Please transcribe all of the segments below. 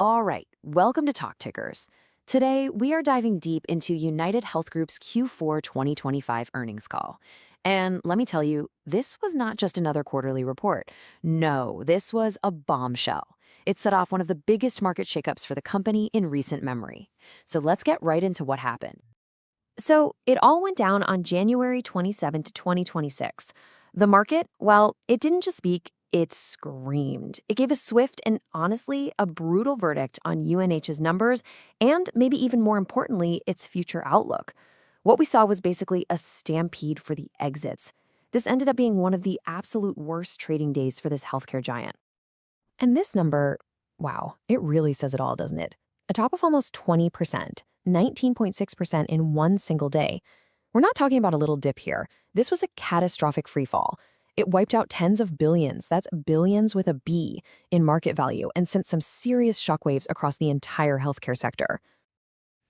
All right, welcome to Talk Tickers. Today, we are diving deep into UnitedHealth Group's Q4 2025 earnings call. And let me tell you, this was not just another quarterly report. No, this was a bombshell. It set off one of the biggest market shakeups for the company in recent memory. So let's get right into what happened. So it all went down on January 27, 2026. The market, well, it didn't just speak, it screamed. It gave a swift and honestly a brutal verdict on UNH's numbers and maybe even more importantly, its future outlook. What we saw was basically a stampede for the exits. This ended up being one of the absolute worst trading days for this healthcare giant. And this number, wow, it really says it all, doesn't it? A top of almost 20%, 19.6% in one single day. We're not talking about a little dip here. This was a catastrophic freefall. It wiped out tens of billions, that's billions with a B, in market value and sent some serious shockwaves across the entire healthcare sector.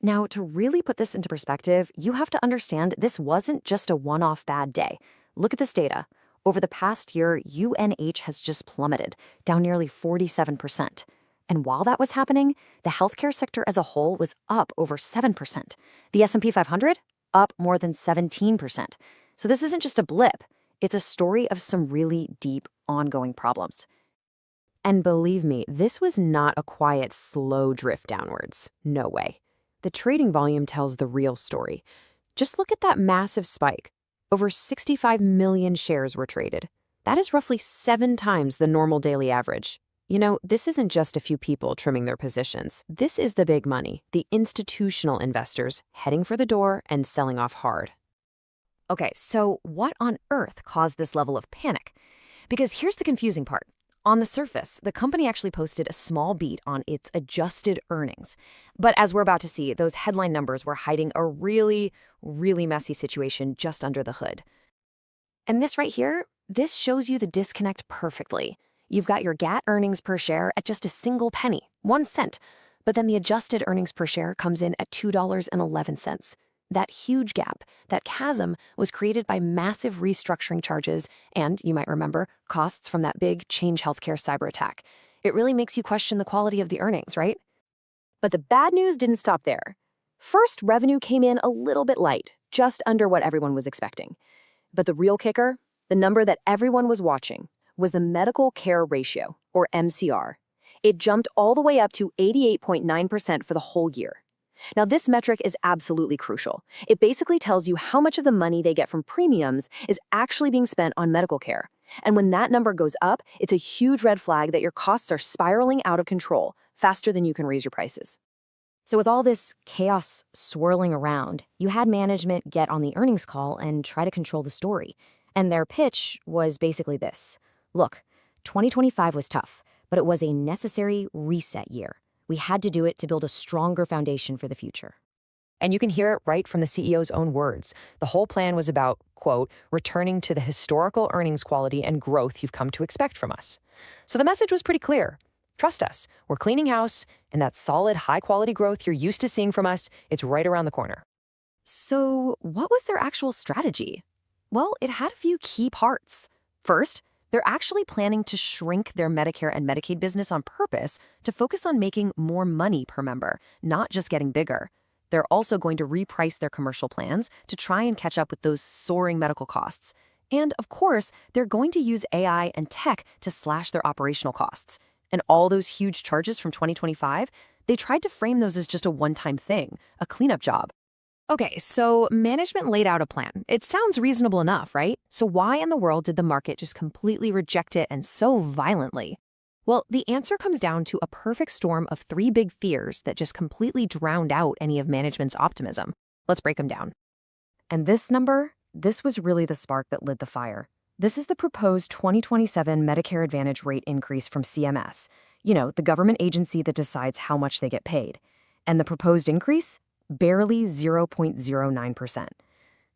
Now, to really put this into perspective, you have to understand this wasn't just a one-off bad day. Look at this data. Over the past year, UNH has just plummeted, down nearly 47%. And while that was happening, the healthcare sector as a whole was up over 7%. The S&P 500, up more than 17%. So this isn't just a blip. It's a story of some really deep, ongoing problems. And believe me, this was not a quiet, slow drift downwards. No way. The trading volume tells the real story. Just look at that massive spike. Over 65 million shares were traded. That is roughly 7 times the normal daily average. You know, this isn't just a few people trimming their positions. This is the big money, the institutional investors heading for the door and selling off hard. Okay, so what on earth caused this level of panic? Because here's the confusing part. On the surface, the company actually posted a small beat on its adjusted earnings. But as we're about to see, those headline numbers were hiding a really, really messy situation just under the hood. And this right here, this shows you the disconnect perfectly. You've got your GAAP earnings per share at just a single penny, 1 cent. But then the adjusted earnings per share comes in at $2.11. That huge gap, that chasm, was created by massive restructuring charges and, you might remember, costs from that big Change Healthcare cyberattack. It really makes you question the quality of the earnings, right? But the bad news didn't stop there. First, revenue came in a little bit light, just under what everyone was expecting. But the real kicker, the number that everyone was watching, was the medical care ratio, or MCR. It jumped all the way up to 88.9% for the whole year. Now, this metric is absolutely crucial. It basically tells you how much of the money they get from premiums is actually being spent on medical care. And when that number goes up, it's a huge red flag that your costs are spiraling out of control faster than you can raise your prices. So with all this chaos swirling around, you had management get on the earnings call and try to control the story. And their pitch was basically this. Look, 2025 was tough, but it was a necessary reset year. We had to do it to build a stronger foundation for the future. And you can hear it right from the CEO's own words. The whole plan was about, quote, returning to the historical earnings quality and growth you've come to expect from us. So the message was pretty clear. Trust us. We're cleaning house, and that solid, high-quality growth you're used to seeing from us, it's right around the corner. So what was their actual strategy? Well, it had a few key parts. First, they're actually planning to shrink their Medicare and Medicaid business on purpose to focus on making more money per member, not just getting bigger. They're also going to reprice their commercial plans to try and catch up with those soaring medical costs. And of course, they're going to use AI and tech to slash their operational costs. And all those huge charges from 2025, they tried to frame those as just a one-time thing, a cleanup job. Okay, so management laid out a plan. It sounds reasonable enough, right? So why in the world did the market just completely reject it and so violently? Well, the answer comes down to a perfect storm of 3 big fears that just completely drowned out any of management's optimism. Let's break them down. And this number, this was really the spark that lit the fire. This is the proposed 2027 Medicare Advantage rate increase from CMS, you know, the government agency that decides how much they get paid. And the proposed increase? Barely 0.09%.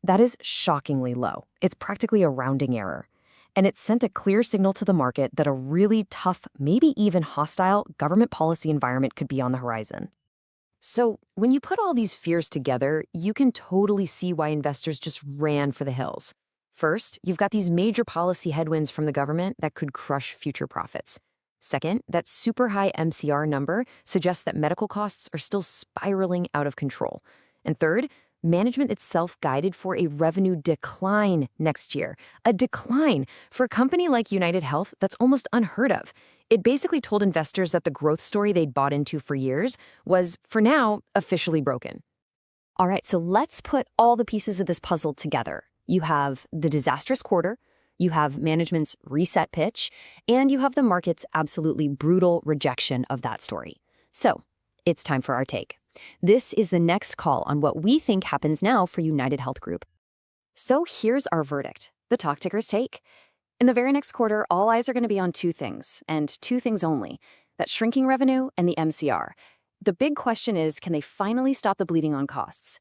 That is shockingly low. It's practically a rounding error. And it sent a clear signal to the market that a really tough, maybe even hostile government policy environment could be on the horizon. So when you put all these fears together, you can totally see why investors just ran for the hills. First, you've got these major policy headwinds from the government that could crush future profits. Second, that super high MCR number suggests that medical costs are still spiraling out of control. And third, management itself guided for a revenue decline next year. A decline for a company like UnitedHealth that's almost unheard of. It basically told investors that the growth story they'd bought into for years was, for now, officially broken. All right, so let's put all the pieces of this puzzle together. You have the disastrous quarter, you have management's reset pitch, and you have the market's absolutely brutal rejection of that story. So, it's time for our take. This is the next call on what we think happens now for UnitedHealth Group. So here's our verdict, the Talk Ticker's take. In the very next quarter, all eyes are going to be on two things, and two things only, that shrinking revenue and the MCR. The big question is, can they finally stop the bleeding on costs?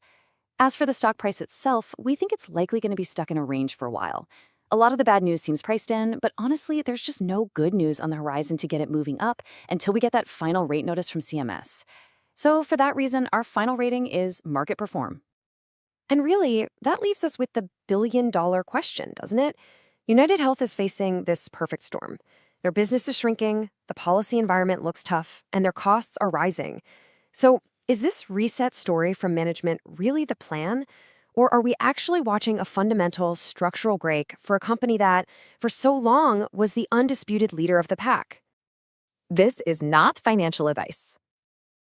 As for the stock price itself, we think it's likely going to be stuck in a range for a while. A lot of the bad news seems priced in, but honestly, there's just no good news on the horizon to get it moving up until we get that final rate notice from CMS. So for that reason, our final rating is market perform. And really, that leaves us with the billion-dollar question, doesn't it? UnitedHealth is facing this perfect storm. Their business is shrinking, the policy environment looks tough, and their costs are rising. So is this reset story from management really the plan? Or are we actually watching a fundamental structural break for a company that, for so long, was the undisputed leader of the pack? This is not financial advice.